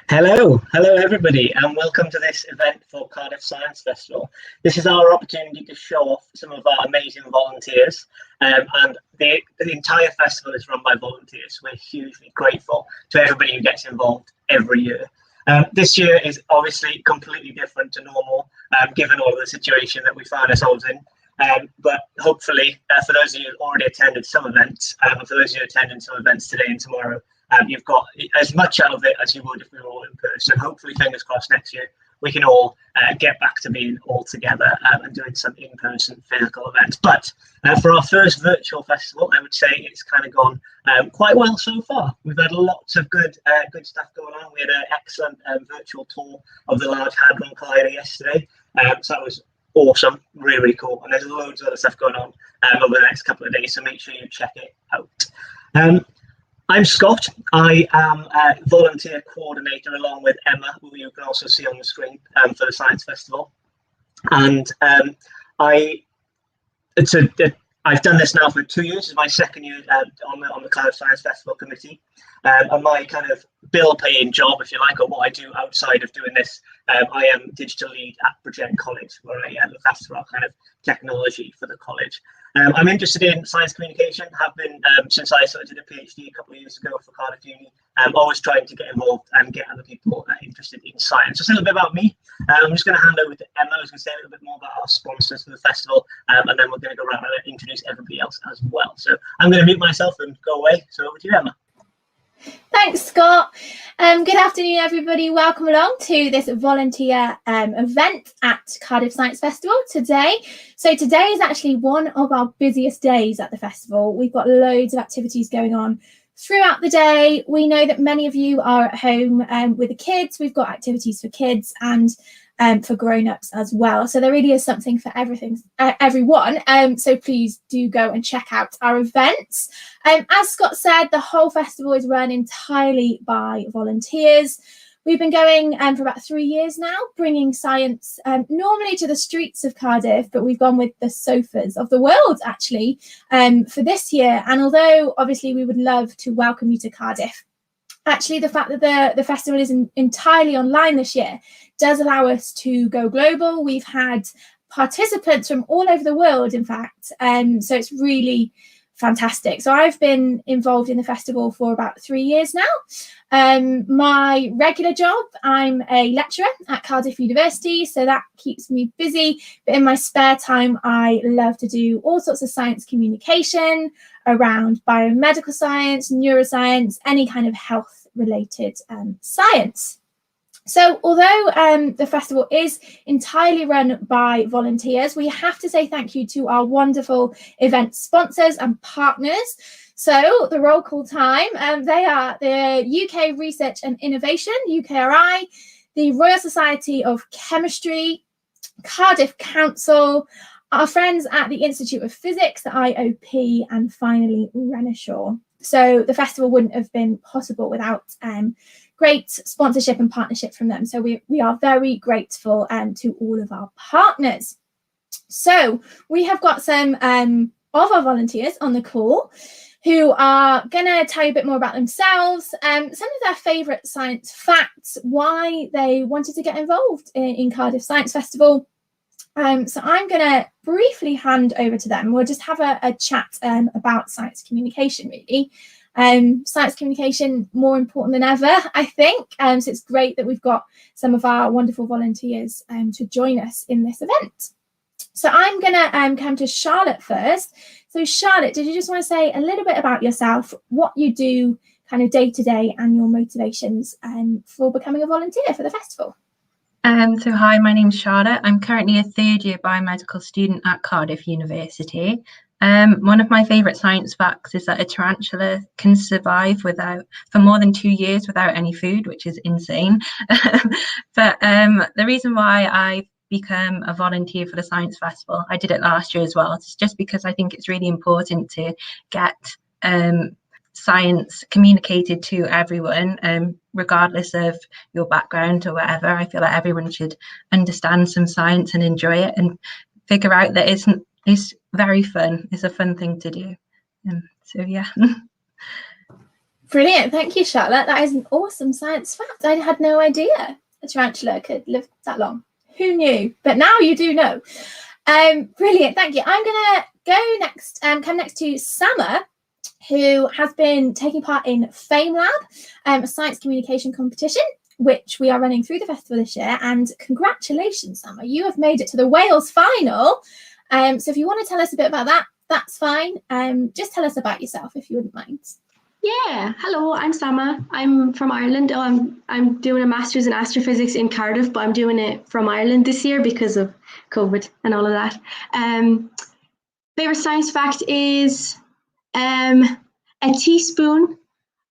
Hello everybody, and welcome to this event for Cardiff Science Festival. This is our opportunity to show off some of our amazing volunteers, and the entire festival is run by volunteers. We're hugely grateful to everybody who gets involved every year. This year is obviously completely different to normal, given all of the situation that we find ourselves in. But hopefully, for those of you who already attended some events, and for those of you attending some events today and tomorrow, you've got as much out of it as you would if we were all in person. Hopefully, fingers crossed, next year we can all get back to being all together and doing some in-person physical events. But for our first virtual festival, I would say it's kind of gone quite well so far. We've had lots of good stuff going on. We had an excellent virtual tour of the Large Hadron Collider yesterday, so that was awesome, really cool. And there's loads of other stuff going on over the next couple of days, so make sure you check it out. I'm Scott. I am a volunteer coordinator along with Emma, who you can also see on the screen for the Science Festival. And I've done this now for 2 years. It's my second year on the Cardiff Science Festival committee. And my kind of bill-paying job, if you like, or what I do outside of doing this, I am digital lead at Project College, where I look after our kind of technology for the college. I'm interested in science communication, have been since I started a PhD a couple of years ago for Cardiff Uni. I'm always trying to get involved and get other people interested in science. Just a little bit about me. I'm just going to hand over to Emma, who's going to say a little bit more about our sponsors for the festival, and then we're going to go around and introduce everybody else as well. So I'm going to mute myself and go away. So over to you, Emma. Thanks, Scott. Good afternoon, everybody. Welcome along to this volunteer event at Cardiff Science Festival today. So today is actually one of our busiest days at the festival. We've got loads of activities going on throughout the day. We know that many of you are at home with the kids. We've got activities for kids and for grown-ups as well. So there really is something for everyone. So please do go and check out our events. As Scott said, the whole festival is run entirely by volunteers. We've been going for about 3 years now, bringing science normally to the streets of Cardiff, but we've gone with the sofas of the world, actually, for this year. And although, obviously, we would love to welcome you to Cardiff, actually, the fact that the festival is entirely online this year does allow us to go global. We've had participants from all over the world, in fact, so it's really fantastic. So I've been involved in the festival for about 3 years now. My regular job, I'm a lecturer at Cardiff University, so that keeps me busy. But in my spare time, I love to do all sorts of science communication around biomedical science, neuroscience, any kind of health-related science. So although the festival is entirely run by volunteers, we have to say thank you to our wonderful event sponsors and partners. So the roll call time, they are the UK Research and Innovation, UKRI, the Royal Society of Chemistry, Cardiff Council, our friends at the Institute of Physics, the IOP, and finally Renishaw. So the festival wouldn't have been possible without great sponsorship and partnership from them. So we are very grateful to all of our partners. So we have got some of our volunteers on the call who are going to tell you a bit more about themselves, some of their favourite science facts, why they wanted to get involved in Cardiff Science Festival. So I'm going to briefly hand over to them. We'll just have a chat about science communication, really. Science communication more important than ever, I think. So it's great that we've got some of our wonderful volunteers to join us in this event. So I'm going to come to Charlotte first. So Charlotte, did you just want to say a little bit about yourself, what you do kind of day to day and your motivations for becoming a volunteer for the festival? So hi, my name's Charlotte. I'm currently a third year biomedical student at Cardiff University. One of my favourite science facts is that a tarantula can survive for more than 2 years without any food, which is insane. But the reason why I've become a volunteer for the Science Festival, I did it last year as well, it's just because I think it's really important to get science communicated to everyone, regardless of your background or whatever. I feel like everyone should understand some science and enjoy it and figure out that it's very fun. It's a fun thing to do. So yeah. Brilliant. Thank you, Charlotte. That is an awesome science fact. I had no idea a tarantula could live that long. Who knew? But now you do know. Brilliant. Thank you. I'm going to go next, come next to Summer, who has been taking part in FameLab, a science communication competition, which we are running through the festival this year. And congratulations, Summer. You have made it to the Wales final. So if you want to tell us a bit about that, that's fine. Just tell us about yourself, if you wouldn't mind. Yeah, hello, I'm Sama. I'm from Ireland. I'm doing a master's in astrophysics in Cardiff, but I'm doing it from Ireland this year because of COVID and all of that. Favorite science fact is a teaspoon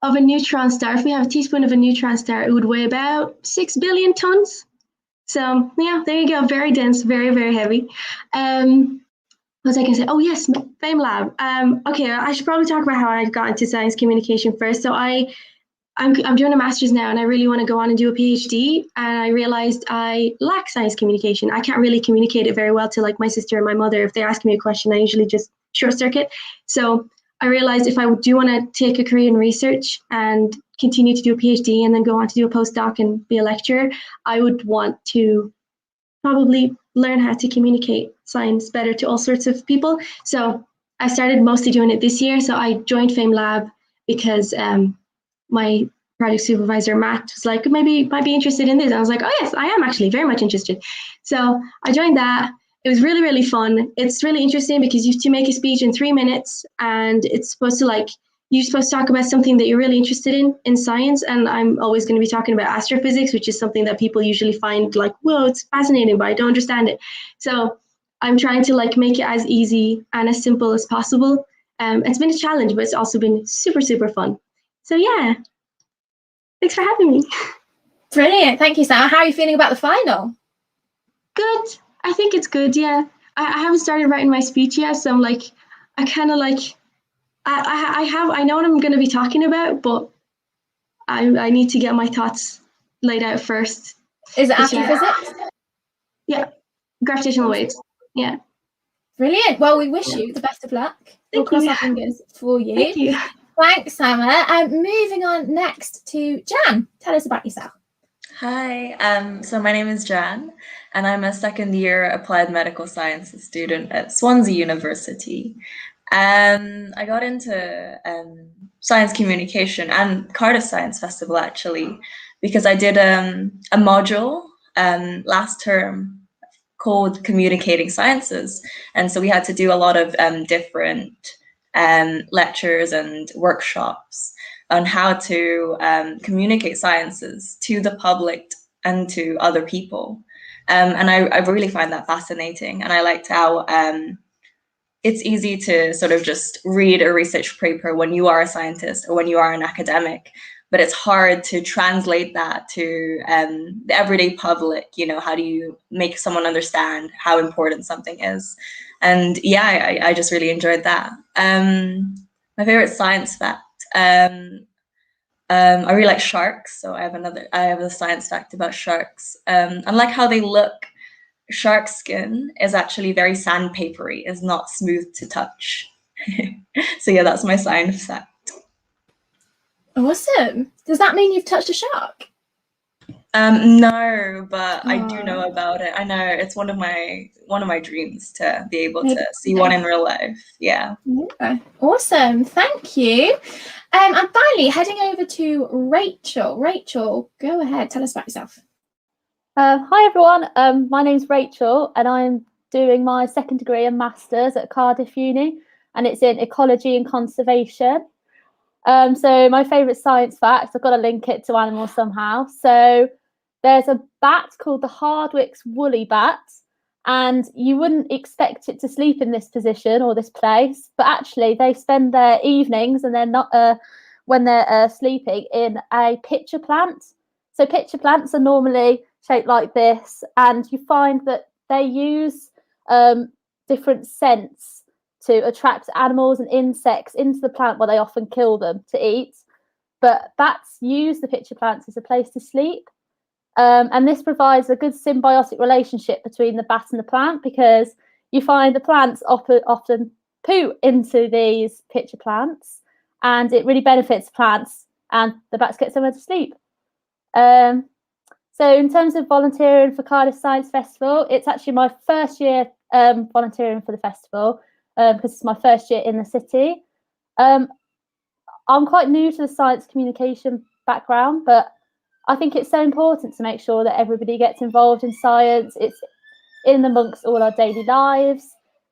of a neutron star. If we have a teaspoon of a neutron star, it would weigh about 6 billion tons. So yeah, there you go. Very dense, very, very heavy. What was I going to say? Oh, yes, FameLab. Okay, I should probably talk about how I got into science communication first. So I'm doing a master's now, and I really want to go on and do a PhD. And I realized I lack science communication. I can't really communicate it very well to like my sister and my mother. If they ask me a question, I usually just short circuit. So I realized if I do want to take a career in research and continue to do a PhD and then go on to do a postdoc and be a lecturer, I would want to probably learn how to communicate science better to all sorts of people. So I started mostly doing it this year. So I joined FameLab because my project supervisor, Matt, was like, maybe you might be interested in this. I was like, oh yes, I am actually very much interested. So I joined that. It was really, really fun. It's really interesting because you have to make a speech in 3 minutes, and it's supposed to you're supposed to talk about something that you're really interested in science. And I'm always going to be talking about astrophysics, which is something that people usually find like, whoa, it's fascinating, but I don't understand it. So I'm trying to make it as easy and as simple as possible. It's been a challenge, but it's also been super, super fun. So yeah, thanks for having me. Brilliant. Thank you, Sam. How are you feeling about the final? Good. I think it's good. Yeah. I haven't started writing my speech yet. So I'm I know what I'm going to be talking about, but I need to get my thoughts laid out first. Is it astrophysics? Yeah, gravitational waves. Yeah. Brilliant. Well, we wish you the best of luck. We'll cross our fingers for you. Thank you. Thanks, Sama. Moving on next to Jan. Tell us about yourself. Hi, so my name is Jan, and I'm a second-year applied medical sciences student at Swansea University. I got into science communication and Cardiff Science Festival actually because I did a module last term called Communicating Sciences, and so we had to do a lot of different lectures and workshops on how to communicate sciences to the public and to other people, and I really find that fascinating, and I liked how it's easy to sort of just read a research paper when you are a scientist or when you are an academic, but it's hard to translate that to the everyday public. You know, how do you make someone understand how important something is? And yeah, I just really enjoyed that. My favorite science fact, I really like sharks, so I have a science fact about sharks. Unlike how they look, shark skin is actually very sandpapery, is not smooth to touch. So yeah, that's my science fact. Awesome. Does that mean you've touched a shark? No, but I do know about it. I know it's one of my dreams to be able to see one in real life. Yeah. Okay. Awesome. Thank you. And finally, heading over to Rachel. Rachel, go ahead. Tell us about yourself. Hi everyone, my name's Rachel and I'm doing my second degree and master's at Cardiff Uni, and it's in ecology and conservation. So my favourite science facts, I've got to link it to animals somehow. So there's a bat called the Hardwick's woolly bat, and you wouldn't expect it to sleep in this position or this place, but actually they spend their evenings and they're not when they're sleeping in a pitcher plant. So pitcher plants are normally shaped like this, and you find that they use different scents to attract animals and insects into the plant where they often kill them to eat. But bats use the pitcher plants as a place to sleep. And this provides a good symbiotic relationship between the bat and the plant, because you find the plants often poo into these pitcher plants, and it really benefits plants and they're about to get somewhere to sleep. So in terms of volunteering for Cardiff Science Festival, it's actually my first year volunteering for the festival because it's my first year in the city. I'm quite new to the science communication background, but I think it's so important to make sure that everybody gets involved in science. It's in amongst all our daily lives.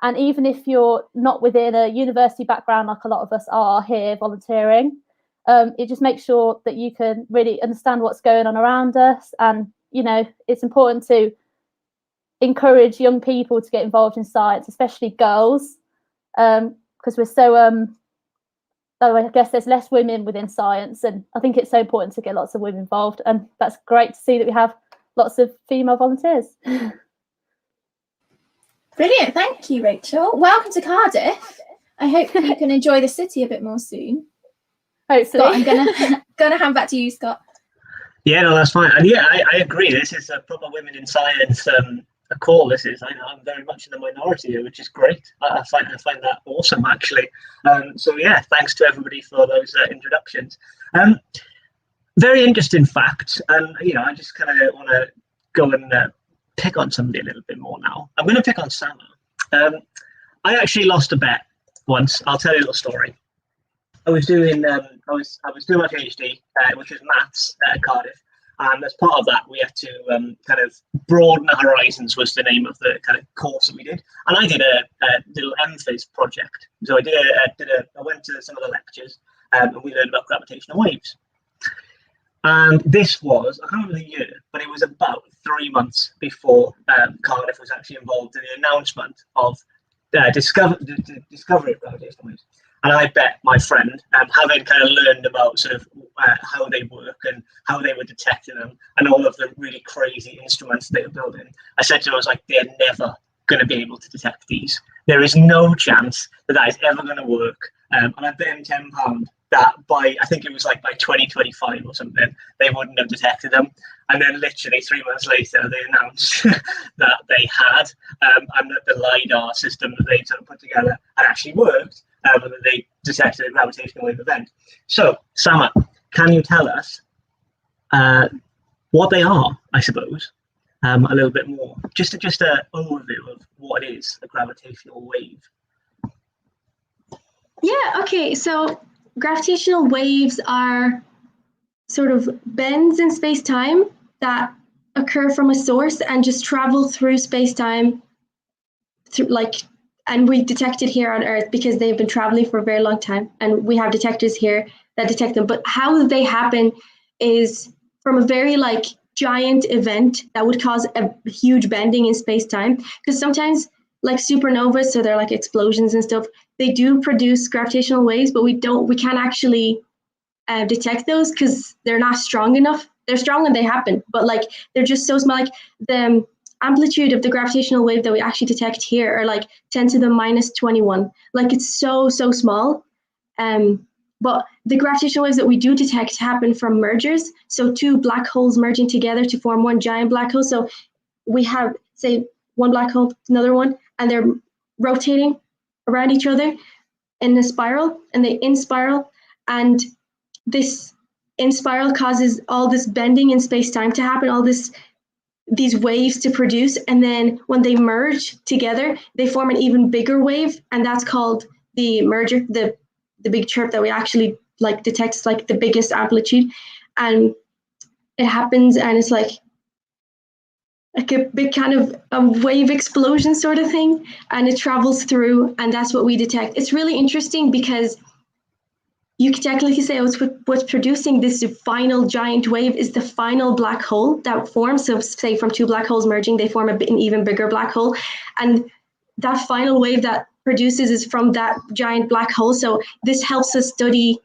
And even if you're not within a university background, like a lot of us are here volunteering, it just makes sure that you can really understand what's going on around us. And, you know, it's important to encourage young people to get involved in science, especially girls, because we're so, I guess there's less women within science, and I think it's so important to get lots of women involved, and that's great to see that we have lots of female volunteers. Brilliant, thank you, Rachel. Welcome to Cardiff. I hope you can enjoy the city a bit more soon. Hopefully. Scott, I'm gonna hand back to you, Scott. Yeah, no, that's fine. And yeah, I agree. This is a proper women in science a call. This is. I'm very much in the minority here, which is great. I find that awesome, actually. So yeah, thanks to everybody for those introductions. Very interesting fact. You know, I just kind of want to go and pick on somebody a little bit more now. I'm going to pick on Sama. I actually lost a bet once. I'll tell you a little story. I was doing my PhD, which was maths at Cardiff, and as part of that, we had to kind of broaden our horizons. Was the name of the kind of course that we did, and I did a little MPhys project. So I went to some of the lectures, and we learned about gravitational waves. And this was, I can't remember the year, but it was about 3 months before Cardiff was actually involved in the announcement of the discovery of gravitational waves. And I bet my friend, having kind of learned about sort of how they work and how they were detecting them and all of the really crazy instruments they were building, I said to him, I was like, they're never going to be able to detect these. There is no chance that is ever going to work. And I bet him £10 that I think it was like by 2025 or something, they wouldn't have detected them. And then literally 3 months later, they announced that they had, and that the LiDAR system that they sort of put together had actually worked. And that they detected a gravitational wave event. So, Sama, can you tell us what they are, I suppose, a little bit more? Just an overview of what is a gravitational wave. Yeah, okay, so gravitational waves are sort of bends in space-time that occur from a source and just travel through space-time through and we detect it here on Earth because they've been traveling for a very long time, and we have detectors here that detect them. But how they happen is from a very giant event that would cause a huge bending in space-time. Because sometimes supernovas, so they're like explosions and stuff, they do produce gravitational waves, but we can't actually detect those because they're not strong enough. They're strong when they happen, but they're just so small. The amplitude of the gravitational wave that we actually detect here are 10 to the minus 21. It's so small. But the gravitational waves that we do detect happen from mergers. So two black holes merging together to form one giant black hole. So we have, say, one black hole, another one, and they're rotating around each other in a spiral, and they in-spiral. And this in-spiral causes all this bending in space-time to happen, these waves to produce, and then when they merge together, they form an even bigger wave, and that's called the merger, the big chirp that we actually detects the biggest amplitude, and it happens, and it's like a big kind of a wave explosion sort of thing, and it travels through, and that's what we detect. It's really interesting because you could technically say what's producing this final giant wave is the final black hole that forms. So say from two black holes merging, they form an even bigger black hole. And that final wave that produces is from that giant black hole. So this helps us study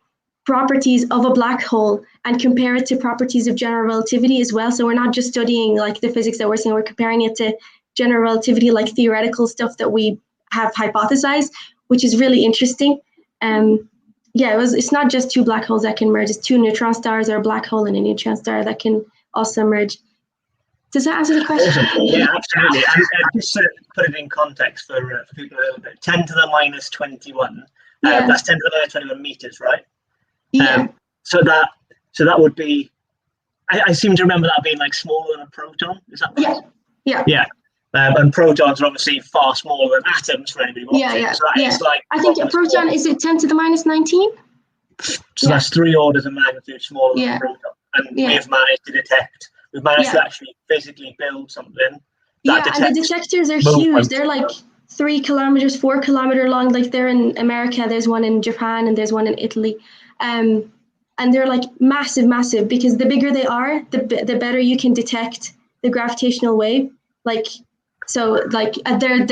properties of a black hole and compare it to properties of general relativity as well. So we're not just studying the physics that we're seeing, we're comparing it to general relativity, theoretical stuff that we have hypothesized, which is really interesting. Yeah, it's not just two black holes that can merge. It's two neutron stars or a black hole and a neutron star that can also merge. Does that answer the question? Awesome. Yeah, absolutely. And just to put it in context for people a little bit, 10 to the minus 21. Yeah. That's 10 to the minus 21 meters, right? Yeah. So that So that would be, I seem to remember that being like smaller than a proton. Is that right? Yeah. And protons are obviously far smaller than atoms for anybody watching. Yeah. So that is like, I think a proton is it 10 to the minus 19? So that's 3 orders of magnitude smaller than Yeah. a proton. And we've managed to actually physically build something that and the detectors are huge. They're like 3 kilometers, 4 kilometer long. Like they're in America, there's one in Japan, and there's one in Italy. And they're like massive, because the bigger they are, the better you can detect the gravitational wave. They're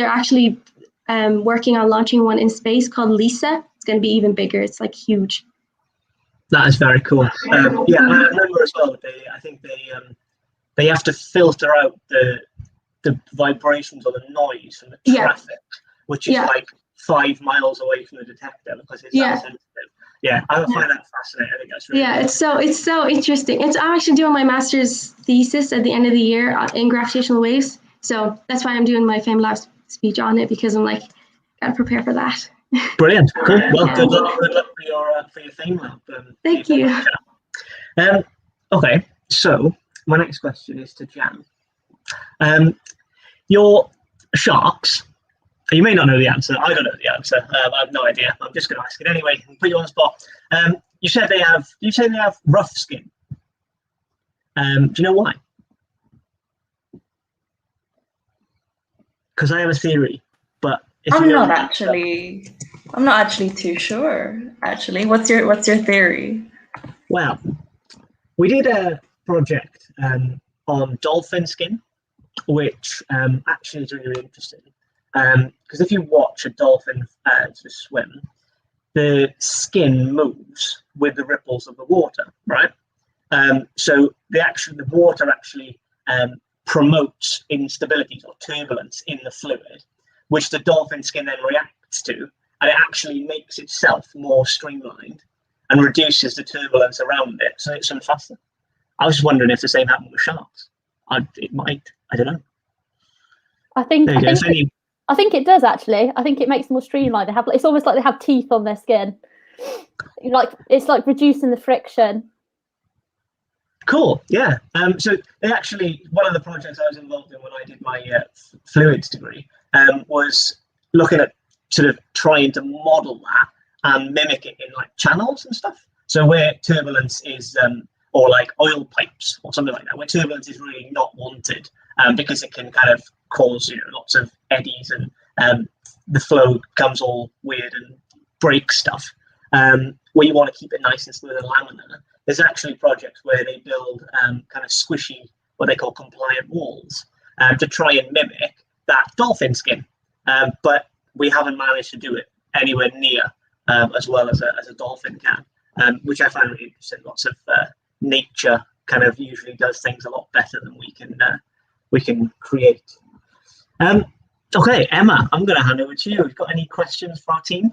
actually working on launching one in space called LISA. It's going to be even bigger. It's like huge. That is very cool. I remember as well. I think they have to filter out the vibrations or the noise from the traffic, which is like 5 miles away from the detector because it's that sensitive. Yeah, I find that fascinating. I think that's really cool. it's so interesting. I'm actually doing my master's thesis at the end of the year in gravitational waves. So that's why I'm doing my FameLab speech on it, because I'm like, gotta prepare for that. Brilliant, cool. Well, good luck for your FameLab. Thank you. Okay, so my next question is to Jan. Your sharks. You may not know the answer. I don't know the answer. I have no idea. I'm just going to ask it anyway and put you on the spot. You said they have rough skin. Do you know why? Because I have a theory, but I'm not actually too sure. Actually, what's your theory? Well, we did a project on dolphin skin, which actually is really interesting. Because if you watch a dolphin swim, the skin moves with the ripples of the water, right? So the water actually promotes instabilities or turbulence in the fluid, which the dolphin skin then reacts to, and it actually makes itself more streamlined and reduces the turbulence around it, so it swims faster. I was just wondering if the same happened with sharks. It might. I don't know. I think it does actually. I think it makes them more streamlined. It's almost like they have teeth on their skin. It's like reducing the friction. Cool. Yeah. So they actually, one of the projects I was involved in when I did my fluids degree was looking at sort of trying to model that and mimic it in like channels and stuff. So where turbulence is, or like oil pipes or something like that, where turbulence is really not wanted because it can kind of cause lots of eddies and the flow becomes all weird and breaks stuff. Where you want to keep it nice and smooth and laminar. There's actually projects where they build kind of squishy, what they call compliant walls, to try and mimic that dolphin skin. But we haven't managed to do it anywhere near as well as a dolphin can, which I find really interesting. Lots of nature kind of usually does things a lot better than we can create. Okay, Emma, I'm going to hand over to you. Have you got any questions for our team?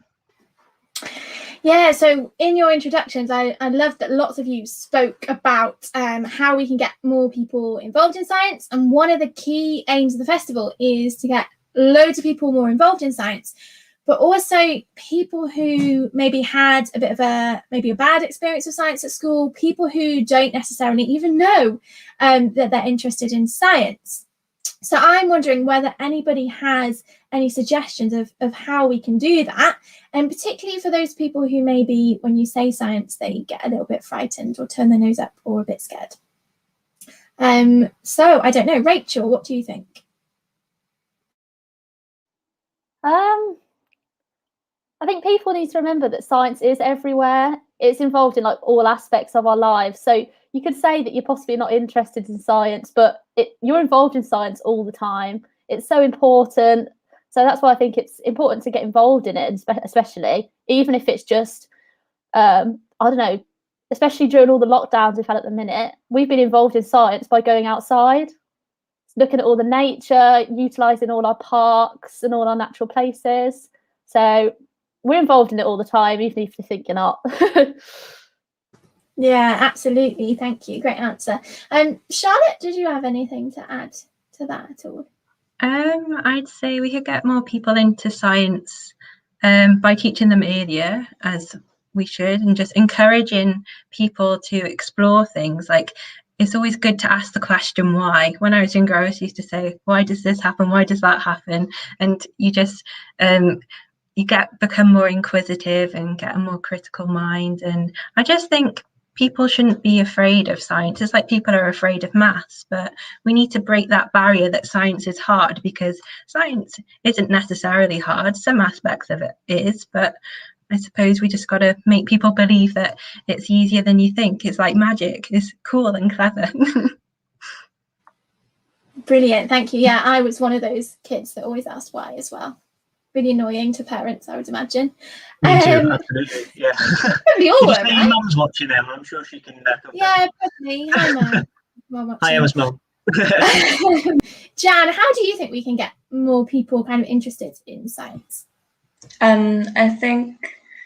Yeah, so in your introductions, I love that lots of you spoke about how we can get more people involved in science. And one of the key aims of the festival is to get loads of people more involved in science, but also people who maybe had a bit of a bad experience with science at school, people who don't necessarily even know that they're interested in science. So I'm wondering whether anybody has any suggestions of how we can do that, and particularly for those people who maybe when you say science, they get a little bit frightened or turn their nose up or a bit scared. So I don't know, Rachel, what do you think? I think people need to remember that science is everywhere. It's involved in like all aspects of our lives. So you could say that you're possibly not interested in science, but you're involved in science all the time. It's so important. So that's why I think it's important to get involved in it, and especially even if it's just, I don't know, especially during all the lockdowns we've had at the minute, we've been involved in science by going outside, looking at all the nature, utilising all our parks and all our natural places. So we're involved in it all the time, even if you think you're not. Yeah, absolutely. Thank you. Great answer. Charlotte, did you have anything to add to that at all? I'd say we could get more people into science by teaching them earlier, as we should, and just encouraging people to explore things. Like, it's always good to ask the question why. When I was younger, I always used to say, why does this happen? Why does that happen? And you just become more inquisitive and get a more critical mind. And I just think people shouldn't be afraid of science. It's like people are afraid of maths, but we need to break that barrier that science is hard, because science isn't necessarily hard. Some aspects of it is, but I suppose we just got to make people believe that it's easier than you think. It's like magic. It's cool and clever. Brilliant, thank you. Yeah, I was one of those kids that always asked why as well. Really annoying to parents, I would imagine. Me too, absolutely. Yeah. Probably all were, Your right? mum's watching them. I'm sure she can. Yeah, probably. Hi, Mum. Hi, Emma's mum. Jan, how do you think we can get more people kind of interested in science? I think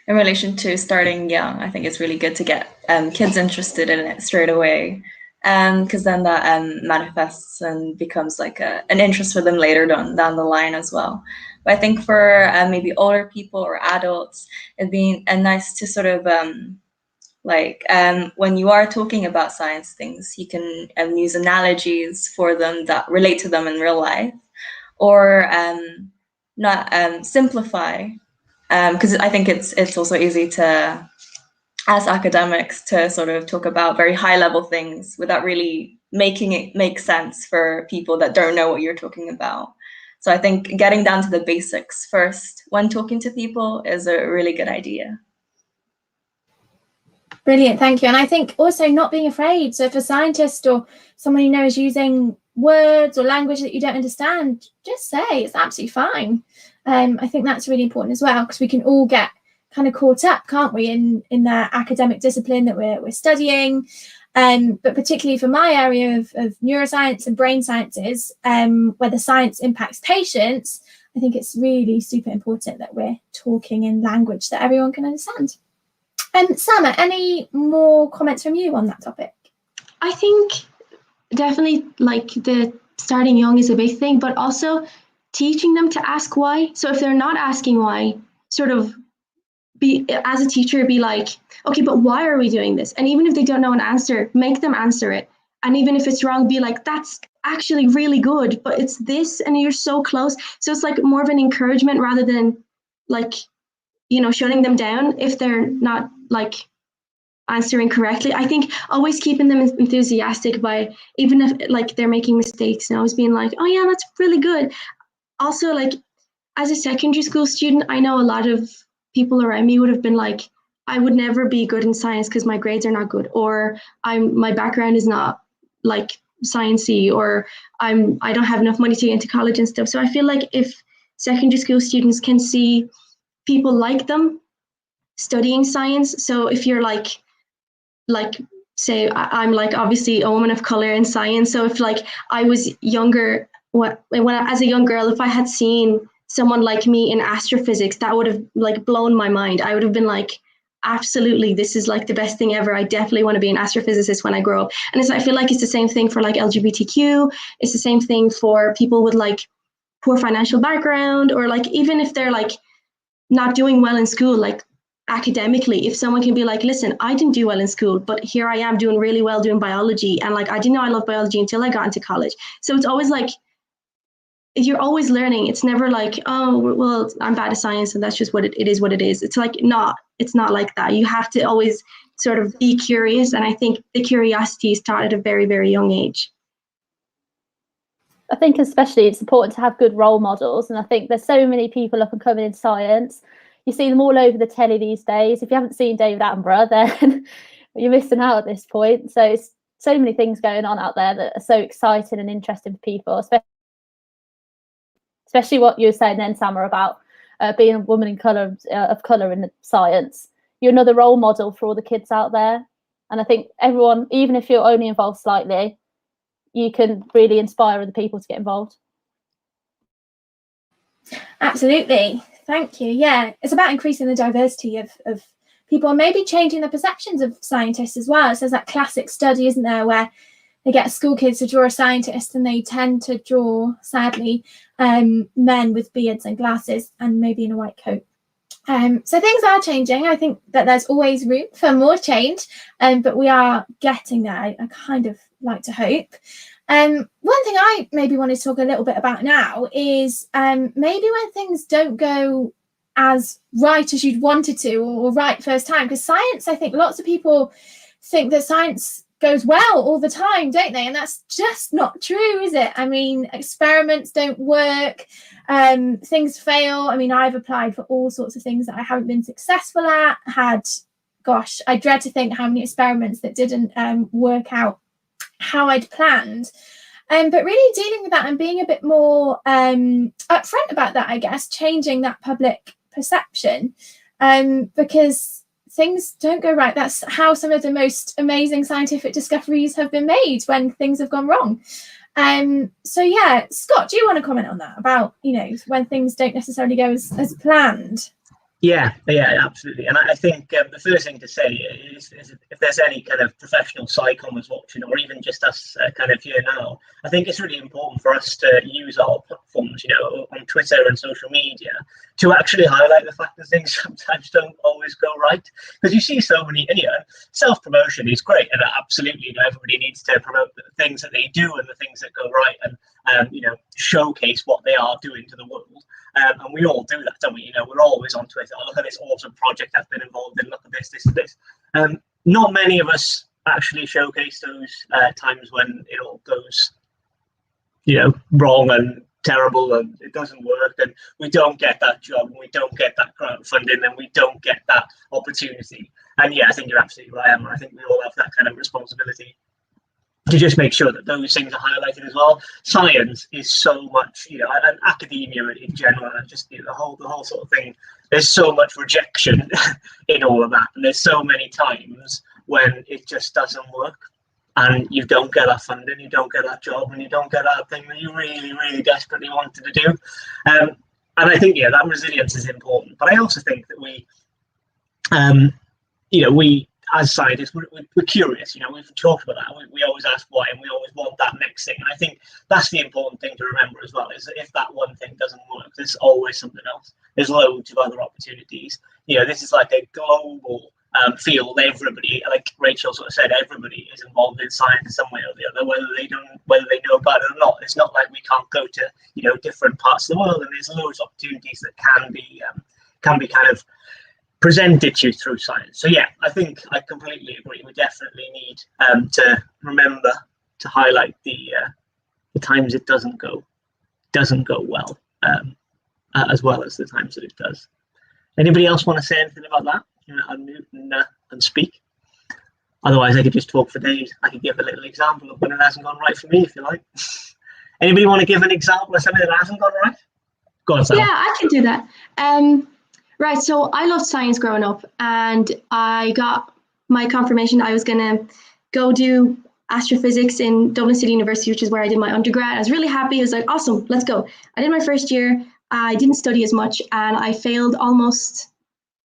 in relation to starting young, I think it's really good to get kids interested in it straight away, because then that manifests and becomes like an interest for them later down the line as well. But I think for maybe older people or adults, it'd be nice to sort of when you are talking about science things, you can use analogies for them that relate to them in real life, or not simplify, because I think it's also easy to, as academics, to sort of talk about very high level things without really making it make sense for people that don't know what you're talking about. So I think getting down to the basics first when talking to people is a really good idea. Brilliant, thank you. And I think also not being afraid. So if a scientist or someone you know is using words or language that you don't understand, just say it's absolutely fine. I think that's really important as well, because we can all get kind of caught up, can't we, in the academic discipline that we're studying. But particularly for my area of neuroscience and brain sciences, where the science impacts patients, I think it's really super important that we're talking in language that everyone can understand. Sama, any more comments from you on that topic? I think definitely like the starting young is a big thing, but also teaching them to ask why. So if they're not asking why, sort of be, as a teacher, be like, okay, but why are we doing this? And even if they don't know an answer, make them answer it. And even if it's wrong, be like, that's actually really good, but it's this, and you're so close. So it's like more of an encouragement rather than like, you know, shutting them down if they're not like answering correctly. I think always keeping them enthusiastic by, even if like they're making mistakes, and always being like, oh yeah, that's really good. Also, like as a secondary school student, I know a lot of people around me would have been like, I would never be good in science because my grades are not good, or my background is not like sciencey, or I don't have enough money to get into college and stuff. So I feel like if secondary school students can see people like them studying science, so if you're like say I'm like obviously a woman of color in science, so if like I was younger, as a young girl, if I had seen someone like me in astrophysics, that would have like blown my mind. I would have been like, absolutely, this is like the best thing ever. I definitely want to be an astrophysicist when I grow up. And I feel like it's the same thing for like LGBTQ. It's the same thing for people with like poor financial background, or like even if they're like not doing well in school, like academically, if someone can be like, listen, I didn't do well in school, but here I am doing really well doing biology, and like I didn't know I loved biology until I got into college. So it's always like, you're always learning. It's never like, oh well, I'm bad at science and that's just what it is what it is. It's like it's not like that. You have to always sort of be curious, and I think the curiosity is taught at a very, very young age. I think especially it's important to have good role models, and I think there's so many people up and coming in science. You see them all over the telly these days. If you haven't seen David Attenborough, then you're missing out at this point. So it's so many things going on out there that are so exciting and interesting for people, especially what you were saying then, Sama, about being a woman of colour in the science. You're another role model for all the kids out there. And I think everyone, even if you're only involved slightly, you can really inspire other people to get involved. Absolutely. Thank you. Yeah, it's about increasing the diversity of people, and maybe changing the perceptions of scientists as well. So there's that classic study, isn't there, where they get school kids to draw a scientist, and they tend to draw, sadly, men with beards and glasses and maybe in a white coat. So things are changing. I think that there's always room for more change, but we are getting there. I kind of like to hope. One thing I maybe want to talk a little bit about now is maybe when things don't go as right as you'd wanted to, or right first time, because science, I think lots of people think that science goes well all the time, don't they? And that's just not true, is it? I mean, experiments don't work, things fail. I mean, I've applied for all sorts of things that I haven't been successful at, gosh, I dread to think how many experiments that didn't work out how I'd planned. But really dealing with that and being a bit more upfront about that, I guess, changing that public perception, because things don't go right. That's how some of the most amazing scientific discoveries have been made, when things have gone wrong. So yeah, Scott, do you want to comment on that, about, you know, when things don't necessarily go as planned? Yeah, absolutely. And I think the first thing to say is if there's any kind of professional psychommers watching, or even just us kind of here now, I think it's really important for us to use our platforms, you know, on Twitter and social media, to actually highlight the fact that things sometimes don't always go right. Because you see so many, and, you know, self-promotion is great, and absolutely, you know, everybody needs to promote the things that they do and the things that go right, and you know, showcase what they are doing to the world. And we all do that, don't we? You know, we're always on Twitter. Oh, look at this awesome project I've been involved in. Look at this, this, and this. Not many of us actually showcase those times when it all goes, you know, wrong and terrible, and it doesn't work, and we don't get that job, and we don't get that grant funding, and we don't get that opportunity. And yeah, I think you're absolutely right, Emma. I think we all have that kind of responsibility to just make sure that those things are highlighted as well. Science is so much, you know, and academia in general, and just, you know, the whole sort of thing. There's so much rejection in all of that, and there's so many times when it just doesn't work, and you don't get that funding, you don't get that job, and you don't get that thing that you really, really desperately wanted to do. And I think, yeah, that resilience is important. But I also think that we, you know, we, as scientists, we're curious, you know, we've talked about that. We always ask why, and we always want that next thing. And I think that's the important thing to remember as well, is that if that one thing doesn't work, there's always something else. There's loads of other opportunities. You know, this is like a global field. Everybody, like Rachel sort of said, everybody is involved in science in some way or the other, whether they know about it or not. It's not like we can't go to, you know, different parts of the world, and there's loads of opportunities that can be kind of presented to you through science. So yeah, I think I completely agree. We definitely need to remember to highlight the times it doesn't go well, as well as the times that it does. Anybody else want to say anything about that? You know, unmute and speak. Otherwise, I could just talk for days. I could give a little example of when it hasn't gone right for me, if you like. Anybody want to give an example of something that hasn't gone right? Go on, Sam. Yeah, I can do that. Right, so I loved science growing up, and I got my confirmation I was going to go do astrophysics in Dublin City University, which is where I did my undergrad. I was really happy. I was like, awesome, let's go. I did my first year. I didn't study as much, and I failed almost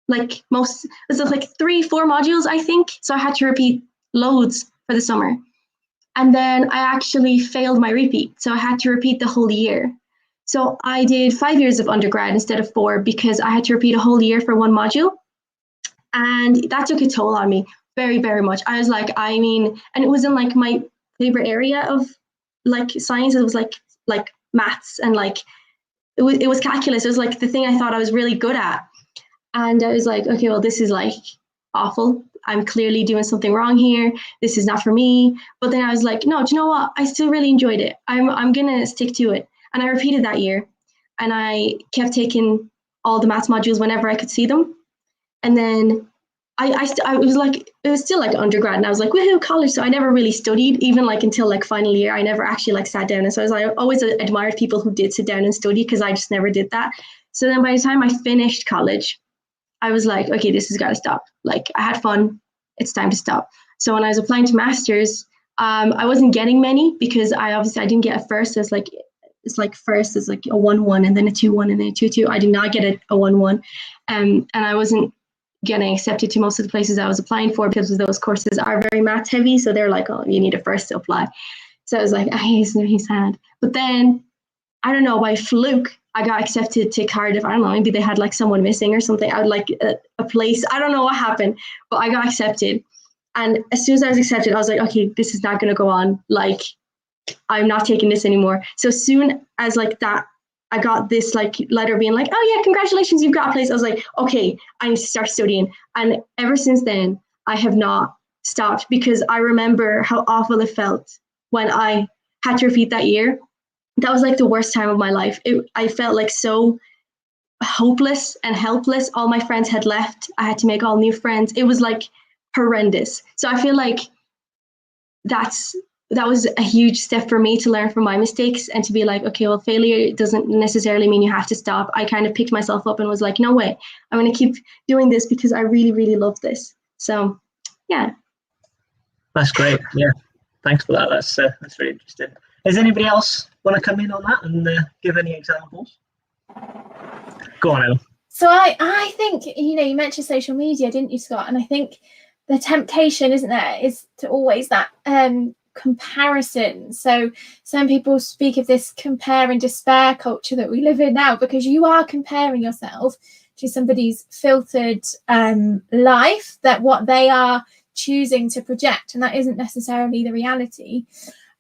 like 3-4 modules, I think. So I had to repeat loads for the summer. And then I actually failed my repeat. So I had to repeat the whole year. So I did 5 years of undergrad instead of 4, because I had to repeat a whole year for one module. And that took a toll on me very, very much. I was like, I mean, and it was in like my favorite area of like science. It was like maths, and like it was calculus. It was like the thing I thought I was really good at. And I was like, okay, well, this is like awful. I'm clearly doing something wrong here. This is not for me. But then I was like, no, do you know what? I still really enjoyed it. I'm gonna stick to it. And I repeated that year, and I kept taking all the maths modules whenever I could see them. And then it was still like undergrad, and I was like, woohoo, college. So I never really studied, even like until like final year. I never actually like sat down. And so I always admired people who did sit down and study, because I just never did that. So then by the time I finished college, I was like, okay, this has got to stop. Like, I had fun. It's time to stop. So when I was applying to masters, I wasn't getting many, because I didn't get a first. It's like first is like a 1-1, and then a 2-1, and then a 2-2. I did not get a 1-1. And I wasn't getting accepted to most of the places I was applying for, because those courses are very math heavy. So they're like, oh, you need a first to apply. So I was like, he's sad. But then, I don't know, by fluke, I got accepted to Cardiff. I don't know, maybe they had like someone missing or something. I would like a place. I don't know what happened, but I got accepted. And as soon as I was accepted, I was like, okay, this is not going to go on. Like, I'm not taking this anymore. So soon as like that, I got this like letter being like, oh yeah, congratulations, you've got a place. I was like, okay, I need to start studying. And ever since then, I have not stopped, because I remember how awful it felt when I had to repeat that year. That was like the worst time of my life. I felt like so hopeless and helpless. All my friends had left. I had to make all new friends. It was like horrendous. So I feel like that was a huge step for me to learn from my mistakes and to be like, okay, well, failure doesn't necessarily mean you have to stop. I kind of picked myself up and was like, no way, I'm going to keep doing this because I really, really love this. So, yeah. That's great. Yeah, thanks for that. That's really interesting. Does anybody else want to come in on that and give any examples? Go on, Elle. So I think, you mentioned social media, didn't you, Scott? And I think the temptation, isn't there, is to always that comparison. So some people speak of this compare and despair culture that we live in now, because you are comparing yourself to somebody's filtered life, that what they are choosing to project, and that isn't necessarily the reality.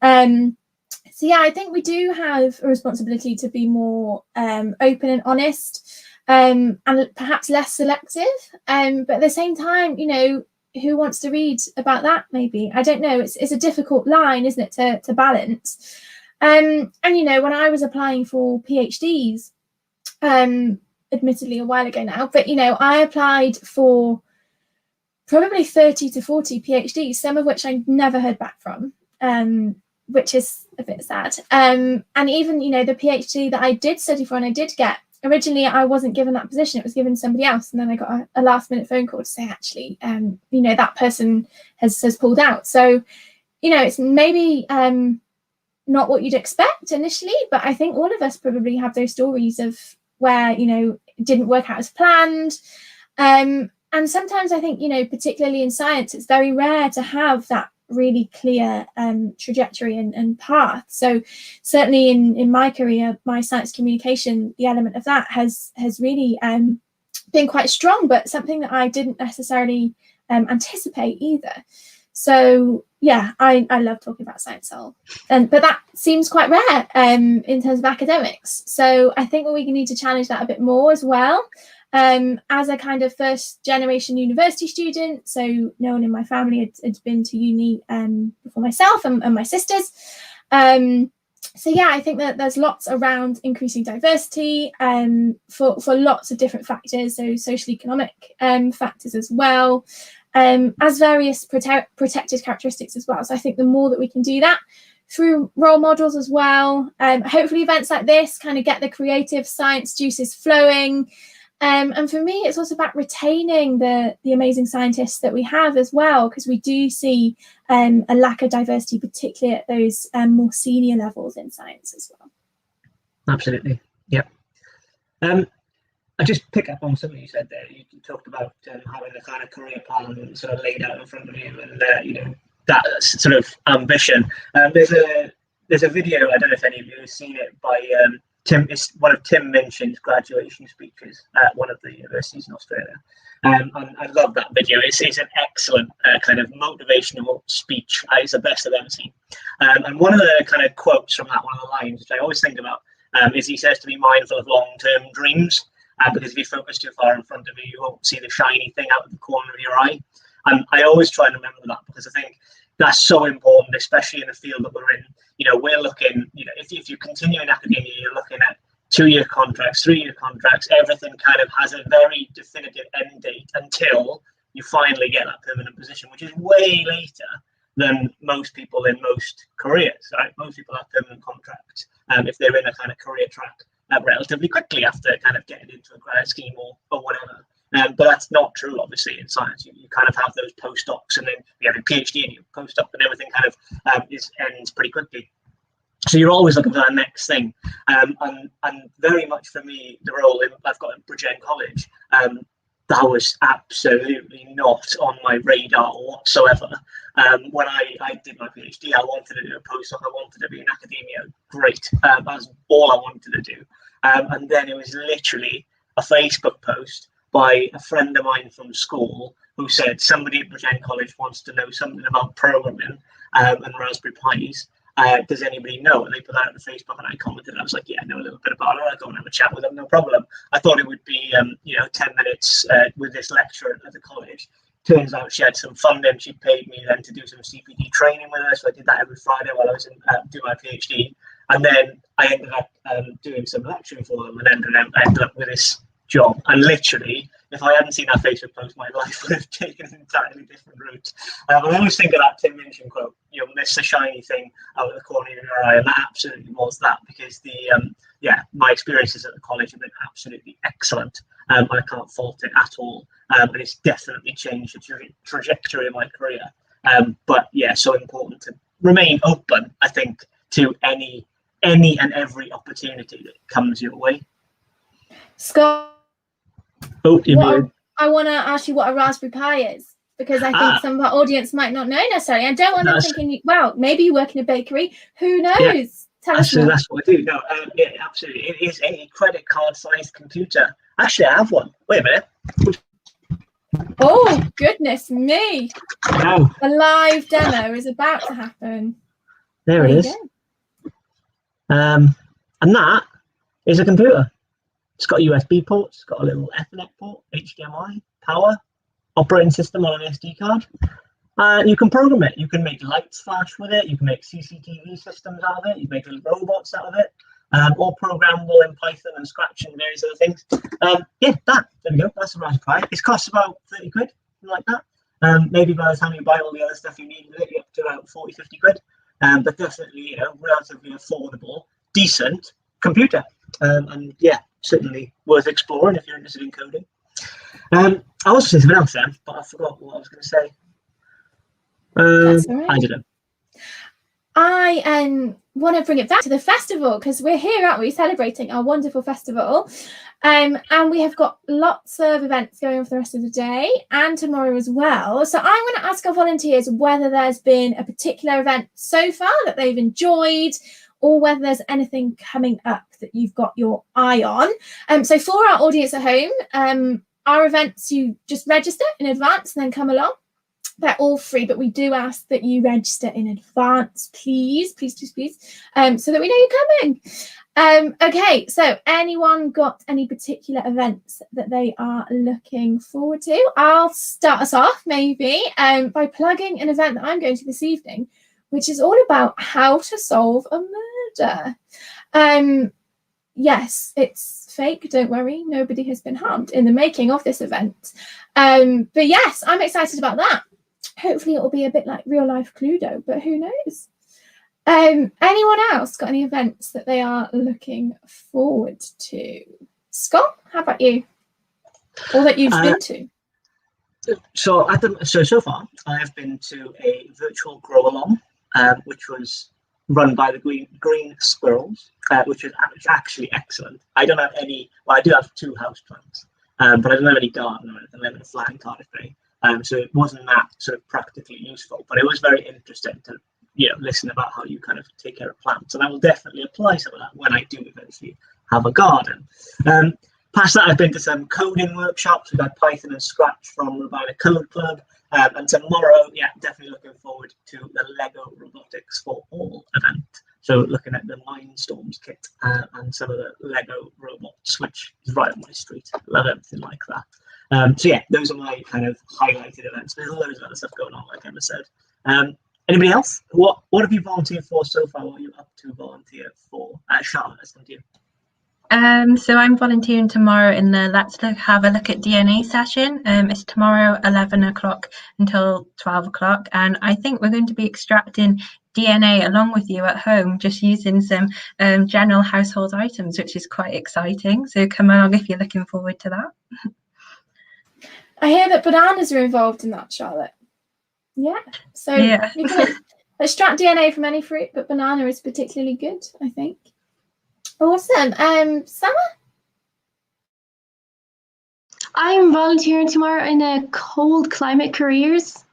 So yeah, I think we do have a responsibility to be more open and honest, and perhaps less selective. But at the same time, who wants to read about that? Maybe, I don't know. It's a difficult line, isn't it, to balance? And when I was applying for PhDs, admittedly a while ago now, but I applied for probably 30 to 40 PhDs, some of which I never heard back from, which is a bit sad. And even, the PhD that I did study for and I did get, originally I wasn't given that position, it was given to somebody else. And then I got a last minute phone call to say, actually, that person has pulled out. So, it's maybe not what you'd expect initially, but I think all of us probably have those stories of where, it didn't work out as planned. And sometimes I think, particularly in science, it's very rare to have that really clear trajectory and path. So certainly in my career, my science communication, the element of that has really been quite strong, but something that I didn't necessarily anticipate either. So yeah, I love talking about science, but that seems quite rare in terms of academics. So I think we need to challenge that a bit more as well. As a kind of first generation university student, so no one in my family had been to uni before myself and my sisters. So yeah, I think that there's lots around increasing diversity for lots of different factors, so social economic factors as well, as various protected characteristics as well. So I think the more that we can do that through role models as well, hopefully events like this kind of get the creative science juices flowing. And for me, it's also about retaining the amazing scientists that we have as well, because we do see a lack of diversity, particularly at those more senior levels in science as well. Absolutely, yeah. I just pick up on something you said there. You talked about having a kind of career plan sort of laid out in front of you, and that sort of ambition. There's a video, I don't know if any of you have seen it, by Tim. It's one of Tim Minchin's graduation speeches at one of the universities in Australia. And I love that video. It's an excellent kind of motivational speech. It's the best I've ever seen. And one of the kind of quotes from that, one of the lines, which I always think about, is he says to be mindful of long-term dreams, because if you focus too far in front of you, you won't see the shiny thing out of the corner of your eye. And I always try and remember that, because I think that's so important, especially in the field that we're in. We're looking, if you continue in academia, you're looking at 2-year contracts, 3-year contracts. Everything kind of has a very definitive end date until you finally get that permanent position, which is way later than most people in most careers, right? Most people have permanent contracts if they're in a kind of career track relatively quickly after kind of getting into a grad scheme or whatever. But that's not true, obviously, in science. You kind of have those postdocs, and then you have a PhD and your postdoc, and everything kind of ends pretty quickly. So you're always looking for that next thing. And very much for me, the role I've got in Bridgend College, that was absolutely not on my radar whatsoever. When I did my PhD, I wanted to do a postdoc. I wanted to be in academia. Great. That's all I wanted to do. And then it was literally a Facebook post by a friend of mine from school who said somebody at Bridgend College wants to know something about programming and Raspberry Pis. Does anybody know? And they put that on Facebook, and I commented. I was like, yeah, I know a little bit about it. I'll go and have a chat with them, no problem. I thought it would be, 10 minutes with this lecturer at the college. Turns out she had some funding. She paid me then to do some CPD training with her. So I did that every Friday while I was doing my PhD. And then I ended up doing some lecturing for them, and I ended up with this job. And literally, if I hadn't seen that Facebook post, my life would have taken an entirely different route. I always think of that Tim Minchin quote, miss the shiny thing out of the corner of your eye, and that absolutely was that, because my experiences at the college have been absolutely excellent. I can't fault it at all, and it's definitely changed the trajectory of my career. But yeah, so important to remain open, I think, to any and every opportunity that comes your way. Scott, oh, I want to ask you what a Raspberry Pi is, because I think some of our audience might not know necessarily. I don't want them thinking, well, maybe you work in a bakery. Who knows? Yeah, tell us more. That's what I do. No, yeah, absolutely. It is a credit card-sized computer. Actually, I have one. Wait a minute. Oh, goodness me. Wow. A live demo is about to happen. There it is. And that is a computer. It's got USB ports, it's got a little Ethernet port, HDMI, power, operating system on an SD card. You can program it. You can make lights flash with it. You can make CCTV systems out of it. You can make little robots out of it. All programmable in Python and Scratch and various other things. There we go. That's a Raspberry Pi. It costs about 30 quid, something like that. Maybe by the time you buy all the other stuff you need with it, you're up to about 40, 50 quid. But definitely, relatively affordable, decent computer. And yeah, certainly worth exploring if you're interested in coding. I also said something else then, but I forgot what I was going to say. That's all right. I didn't. I want to bring it back to the festival, because we're here, aren't we, celebrating our wonderful festival. And we have got lots of events going on for the rest of the day and tomorrow as well. So I'm going to ask our volunteers whether there's been a particular event so far that they've enjoyed, or whether there's anything coming up that you've got your eye on. So for our audience at home, our events, you just register in advance and then come along. They're all free, but we do ask that you register in advance, please, so that we know you're coming. Okay, so anyone got any particular events that they are looking forward to? I'll start us off maybe by plugging an event that I'm going to this evening, which is all about how to solve a murder. Yes, it's fake, don't worry, nobody has been harmed in the making of this event. But yes, I'm excited about that. Hopefully it will be a bit like real life Cluedo, but who knows? Anyone else got any events that they are looking forward to? Scott, how about you? Or that you've been to? So far, I have been to a virtual grow along, which was run by the Green Squirrels, which is actually excellent. I don't have any. Well, I do have 2 house plants, but I don't have any garden or anything. I live in a flat in Cardiff Bay. So it wasn't that sort of practically useful, but it was very interesting to listen about how you kind of take care of plants, and I will definitely apply some of that when I do eventually have a garden. Past that, I've been to some coding workshops. We've had Python and Scratch from Rabina Code Club, and tomorrow, definitely looking forward to the Lego Robotics for All event. So looking at the Mindstorms kit and some of the Lego robots, which is right up my street. I love everything like that. So yeah, those are my kind of highlighted events. There's loads of other stuff going on, like Emma said. Anybody else? What have you volunteered for so far? What are you up to volunteer for? Charlotte, let's come to you. So I'm volunteering tomorrow in the Let's Have a Look at DNA session. It's tomorrow 11 o'clock until 12 o'clock, and I think we're going to be extracting DNA along with you at home, just using some general household items, which is quite exciting. So come along if you're looking forward to that. I hear that bananas are involved in that, Charlotte. Yeah, so yeah. You can extract DNA from any fruit, but banana is particularly good, I think. Awesome. Summer? I'm volunteering tomorrow in a cold climate careers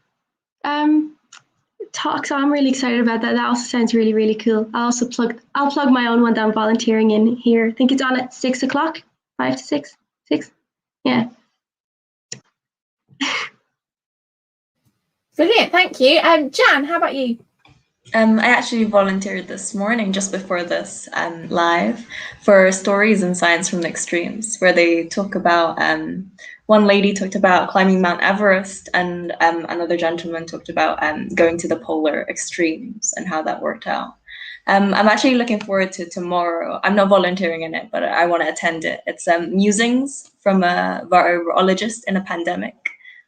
talk, so I'm really excited about that. That also sounds really, really cool. I'll plug my own one that I'm volunteering in here. I think it's on at 6 o'clock, 5 to 6, 6. Yeah. Brilliant, thank you. Jan, how about you? I actually volunteered this morning, just before this live, for Stories in Science from the Extremes, where they talk about, one lady talked about climbing Mount Everest, and another gentleman talked about going to the polar extremes and how that worked out. I'm actually looking forward to tomorrow. I'm not volunteering in it, but I want to attend it. It's musings from a virologist in a pandemic.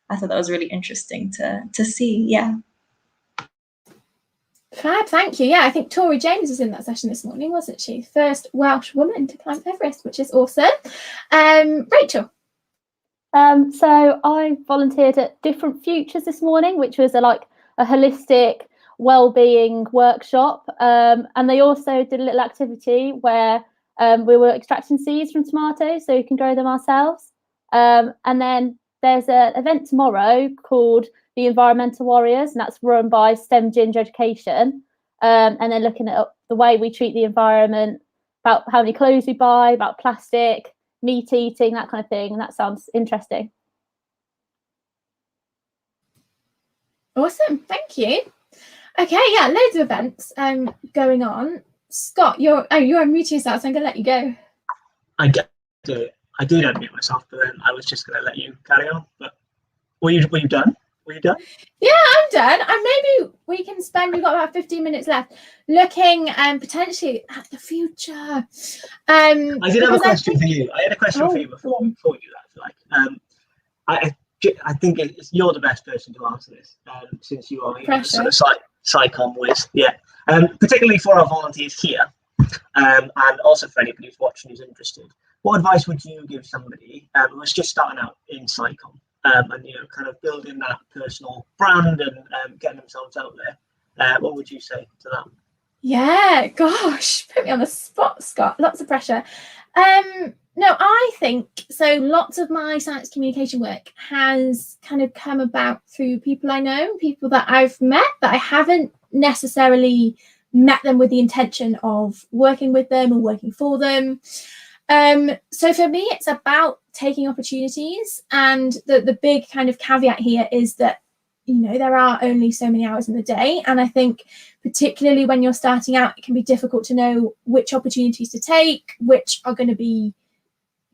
I thought that was really interesting to see. Yeah. Fab, thank you. Yeah, I think Tori James was in that session this morning, wasn't she? First Welsh woman to climb Everest, which is awesome. Rachel. So I volunteered at Different Futures this morning, which was a holistic well-being workshop. And they also did a little activity where we were extracting seeds from tomatoes so we can grow them ourselves. And then there's an event tomorrow called the Environmental Warriors, and that's run by STEM Ginger Education. And they're looking at the way we treat the environment, about how many clothes we buy, about plastic, meat eating, that kind of thing. And that sounds interesting. Awesome, thank you. Okay, yeah, loads of events going on. Scott, you're unmuting yourself, so I'm gonna let you go. I did unmute myself, but then I was just gonna let you carry on. But were you done? Were you done? Yeah, I'm done. And maybe we can spend, we've got about 15 minutes left, looking potentially at the future. I did have a question for you. I had a question for you before you left. I think you're the best person to answer this, since you are sort of SciComm whiz. Yeah. Particularly for our volunteers here, and also for anybody who's watching who's interested. What advice would you give somebody who's just starting out in SciComm? And kind of building that personal brand and getting themselves out there. What would you say to that? Yeah, gosh, put me on the spot, Scott. Lots of pressure. No, I think so. Lots of my science communication work has kind of come about through people I know, people that I've met, that I haven't necessarily met them with the intention of working with them or working for them. So for me, it's about taking opportunities, and the big kind of caveat here is that there are only so many hours in the day, and I think particularly when you're starting out, it can be difficult to know which opportunities to take, which are going to be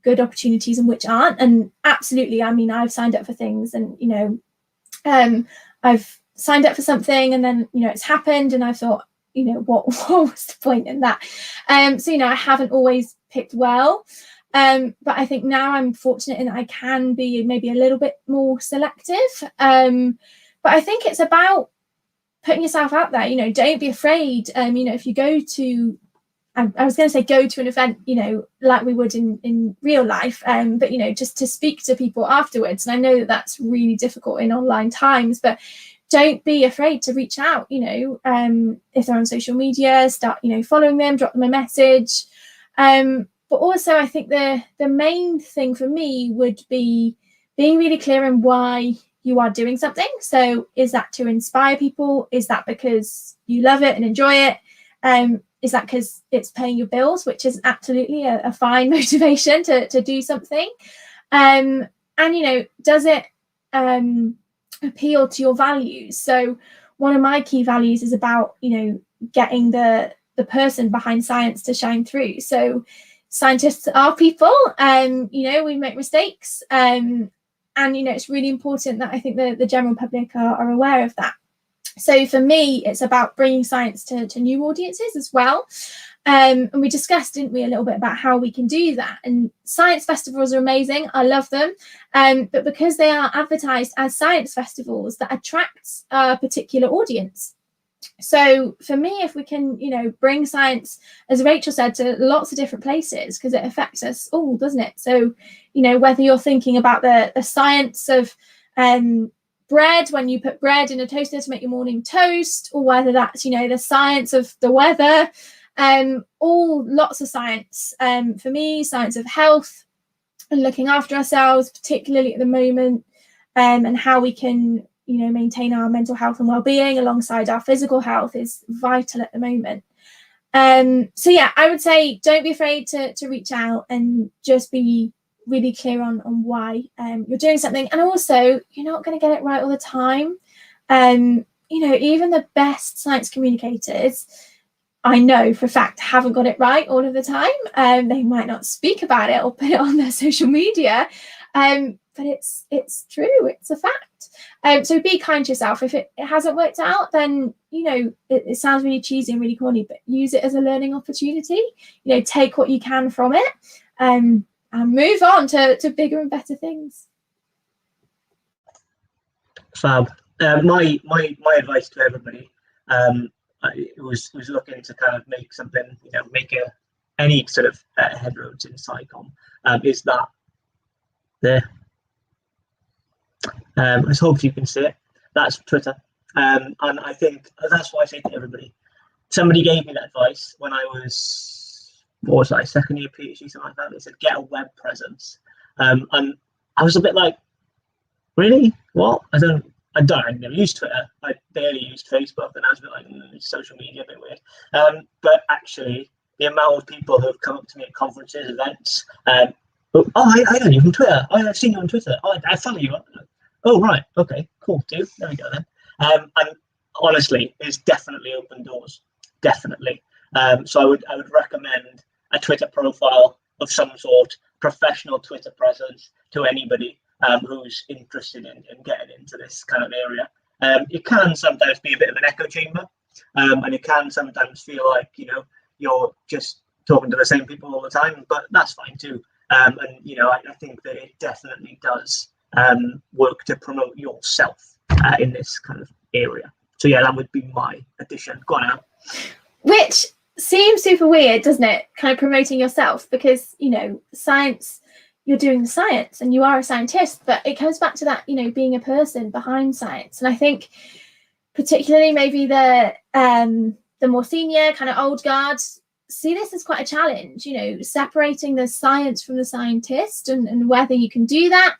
good opportunities and which aren't. And absolutely, I mean, I've signed up for things, and I've signed up for something, and then it's happened, and I thought, what was the point in that? So I haven't always picked well, but I think now I'm fortunate in that I can be maybe a little bit more selective. But I think it's about putting yourself out there. Don't be afraid. If you go to, I was going to say go to an event, like we would in real life, but just to speak to people afterwards. And I know that that's really difficult in online times, but don't be afraid to reach out. If they're on social media, start following them, drop them a message. But also, I think the main thing for me would be being really clear on why you are doing something. So is that to inspire people? Is that because you love it and enjoy it? Is that because it's paying your bills, which is absolutely a fine motivation to do something? And does it appeal to your values? So one of my key values is about getting the person behind science to shine through. So scientists are people, we make mistakes, and it's really important that I think the general public are aware of that. So for me, it's about bringing science to new audiences as well. And we discussed, didn't we, a little bit about how we can do that. And science festivals are amazing. I love them. But because they are advertised as science festivals, that attracts a particular audience. So for me, if we can, bring science, as Rachel said, to lots of different places, because it affects us all, doesn't it? So, whether you're thinking about the science of bread, when you put bread in a toaster to make your morning toast, or whether that's, the science of the weather, all lots of science. For me, science of health and looking after ourselves, particularly at the moment, and how we can, maintain our mental health and well-being alongside our physical health is vital at the moment. So yeah, I would say don't be afraid to reach out and just be really clear on why you're doing something. And also, you're not going to get it right all the time. Even the best science communicators, I know for a fact, haven't got it right all of the time. They might not speak about it or put it on their social media, but it's true, it's a fact. So be kind to yourself. If it hasn't worked out, then it sounds really cheesy and really corny, but use it as a learning opportunity. Take what you can from it, and move on to bigger and better things. Fab. My advice to everybody, was looking to kind of make something, make any sort of headroads in SciComm, is that there. Let's hope you can see it. That's Twitter, and I think that's why I say to everybody. Somebody gave me that advice when I was, second year PhD, something like that. They said get a web presence, and I was a bit like, really? What? I never used Twitter. I barely used Facebook, and I was a bit like, social media, a bit weird. But actually, the amount of people who have come up to me at conferences, events, I know you from Twitter. Oh, I've seen you on Twitter. Oh, I follow you. Oh, right. Okay, cool, dude. There we go then. And honestly, it's definitely opened doors. Definitely. So I would recommend a Twitter profile of some sort, professional Twitter presence to anybody who's interested in getting into this kind of area. It can sometimes be a bit of an echo chamber, and it can sometimes feel like you're just talking to the same people all the time, but that's fine too. I think that it definitely does work to promote yourself in this kind of area. So yeah, that would be my addition. Go on now. Which seems super weird, doesn't it? Kind of promoting yourself, because science, you're doing the science and you are a scientist, but it comes back to that, being a person behind science. And I think particularly maybe the more senior kind of old guard see this as quite a challenge, separating the science from the scientist and whether you can do that.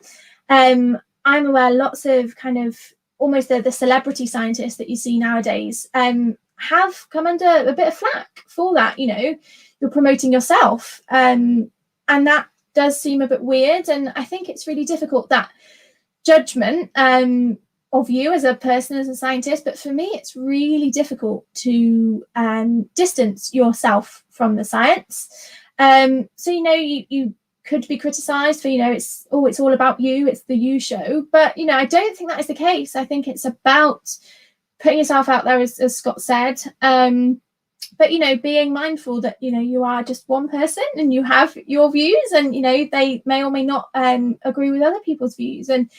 I'm aware lots of kind of almost the celebrity scientists that you see nowadays have come under a bit of flack for that. You're promoting yourself, and that does seem a bit weird. And I think it's really difficult, that judgment of you as a person, as a scientist. But for me, it's really difficult to distance yourself from the science. So you could be criticized for it's all about you, it's the you show. But I don't think that is the case. I think it's about putting yourself out there, as Scott said, but being mindful that you are just one person and you have your views, and they may or may not agree with other people's views. And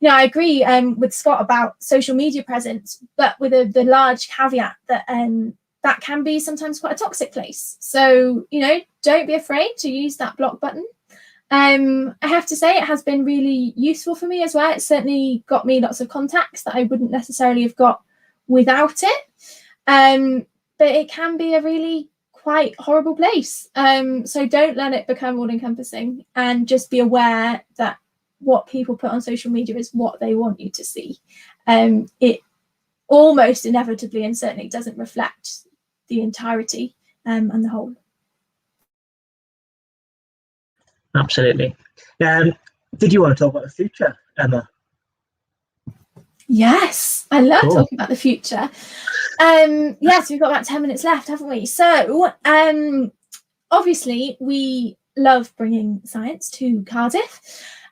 I agree with Scott about social media presence, but with the large caveat that that can be sometimes quite a toxic place. So don't be afraid to use that block button. I have to say, it has been really useful for me as well. It's certainly got me lots of contacts that I wouldn't necessarily have got without it. But it can be a really quite horrible place. So don't let it become all-encompassing, and just be aware that what people put on social media is what they want you to see. It almost inevitably and certainly doesn't reflect the entirety and the whole. Absolutely. Did you want to talk about the future, Emma? Yes, I love talking about the future. Yes, we've got about 10 minutes left, haven't we? So obviously we love bringing science to Cardiff.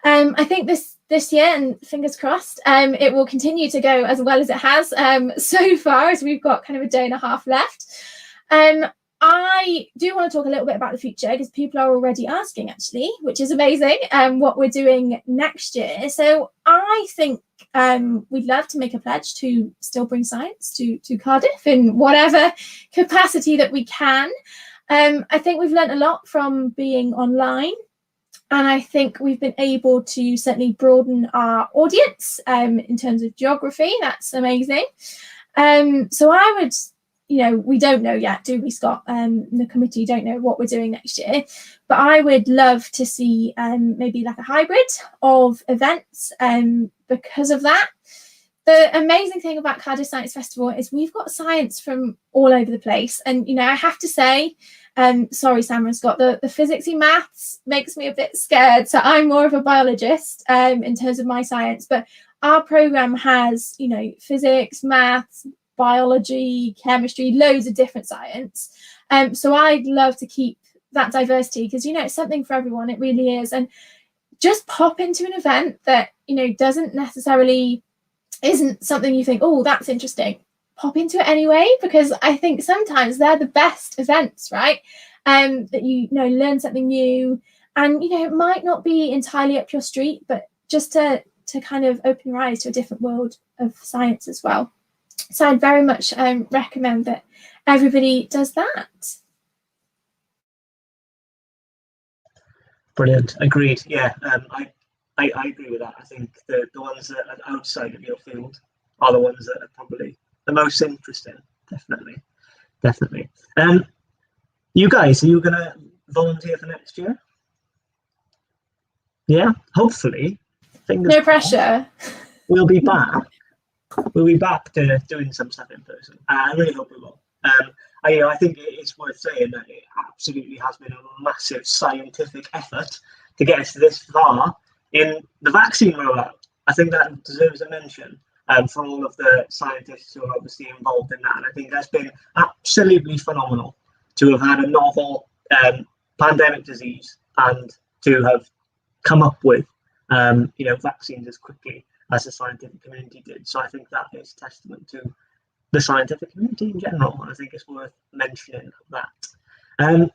I think this year, and fingers crossed, it will continue to go as well as it has so far, as we've got kind of a day and a half left. I do want to talk a little bit about the future, because people are already asking, actually, which is amazing, what we're doing next year. So I think we'd love to make a pledge to still bring science to Cardiff in whatever capacity that we can. I think we've learnt a lot from being online, and I think we've been able to certainly broaden our audience in terms of geography. That's amazing. So I would, we don't know yet, do we, Scott? The committee don't know what we're doing next year, but I would love to see maybe like a hybrid of events because of that. the amazing thing about Cardiff Science Festival is we've got science from all over the place. And, you know, I have to say, sorry, Sam and Scott, the physicsy maths makes me a bit scared. So I'm more of a biologist in terms of my science. But our programme has, you know, physics, maths, biology, chemistry, loads of different science. So I'd love to keep that diversity because, you know, it's something for everyone. It really is. And just pop into an event that, you know, isn't something you think, oh, that's interesting. Pop into it anyway, because I think sometimes they're the best events, right? That you know, learn something new, and you know, it might not be entirely up your street, but just to kind of open your eyes to a different world of science as well. So I'd very much recommend that everybody does that. Brilliant. Agreed. Yeah, I agree with that. I think the ones that are outside of your field are the ones that are probably the most interesting. Definitely. You guys, are you going to volunteer for next year? Yeah, hopefully. No pressure. We'll be back. We'll be back to doing some stuff in person. I really hope we will. I think it's worth saying that it absolutely has been a massive scientific effort to get us this far in the vaccine rollout. I think that deserves a mention for all of the scientists who are obviously involved in that. And I think that's been absolutely phenomenal to have had a novel pandemic disease and to have come up with vaccines as quickly as the scientific community did. So I think that is testament to the scientific community in general, and I think it's worth mentioning that.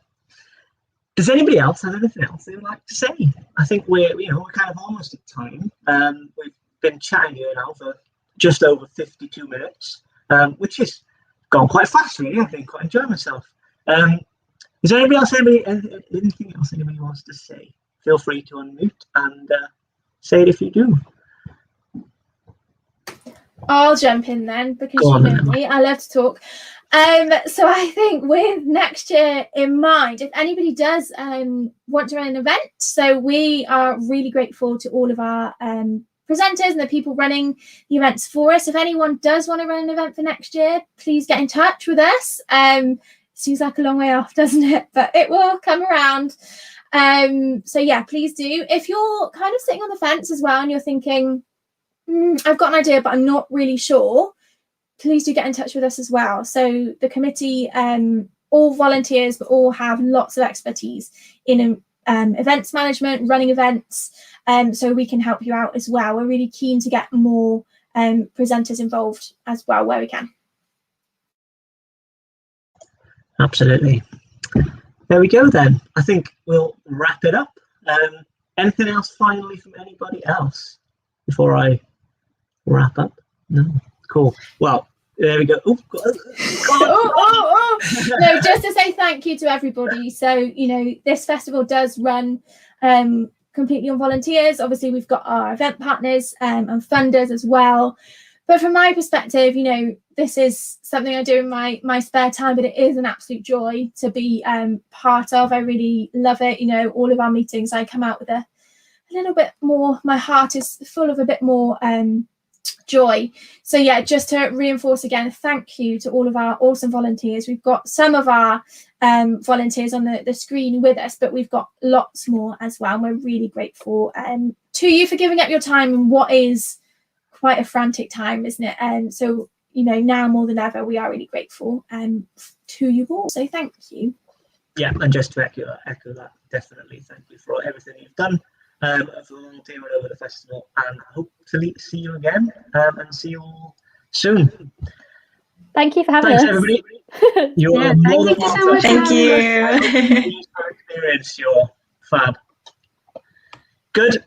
Does anybody else have anything else they would like to say? I think we're kind of almost at time. We've been chatting here now for just over 52 minutes, which has gone quite fast, really. I've been quite enjoying myself. Is there anybody else, anything else anybody wants to say? Feel free to unmute and say it if you do. I'll jump in then because you know me, I love to talk. So I think with next year in mind, if anybody does want to run an event, so we are really grateful to all of our presenters and the people running the events for us. If anyone does want to run an event for next year, please get in touch with us. Seems like a long way off, doesn't it? But it will come around. So yeah, please do. If you're kind of sitting on the fence as well and you're thinking, I've got an idea, but I'm not really sure, please do get in touch with us as well. So the committee, all volunteers, but all have lots of expertise in events management, running events, so we can help you out as well. We're really keen to get more presenters involved as well where we can. Absolutely. There we go then. I think we'll wrap it up. Anything else finally from anybody else before I wrap up? No? Cool. Well, there we go. No, just to say thank you to everybody. So, you know, this festival does run completely on volunteers. Obviously, we've got our event partners and funders as well. But from my perspective, you know, this is something I do in my spare time, but it is an absolute joy to be part of. I really love it. You know, all of our meetings, I come out with a little bit more, my heart is full of a bit more joy. So yeah, just to reinforce again, thank you to all of our awesome volunteers. We've got some of our volunteers on the screen with us, but we've got lots more as well. And we're really grateful to you for giving up your time in what is quite a frantic time, isn't it? And so, you know, now more than ever, we are really grateful to you all. So thank you. Yeah, and just to echo that, definitely thank you for everything you've done for volunteering over the festival, and hopefully see you again and see you all soon. Thank you for having us. Thanks, everybody. You're more than welcome. So much. Thank you. Experience your fab. Good.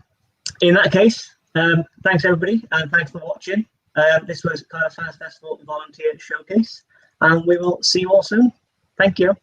In that case, thanks everybody, and thanks for watching. This was Cardiff Science Festival Volunteer Showcase, and we will see you all soon. Thank you.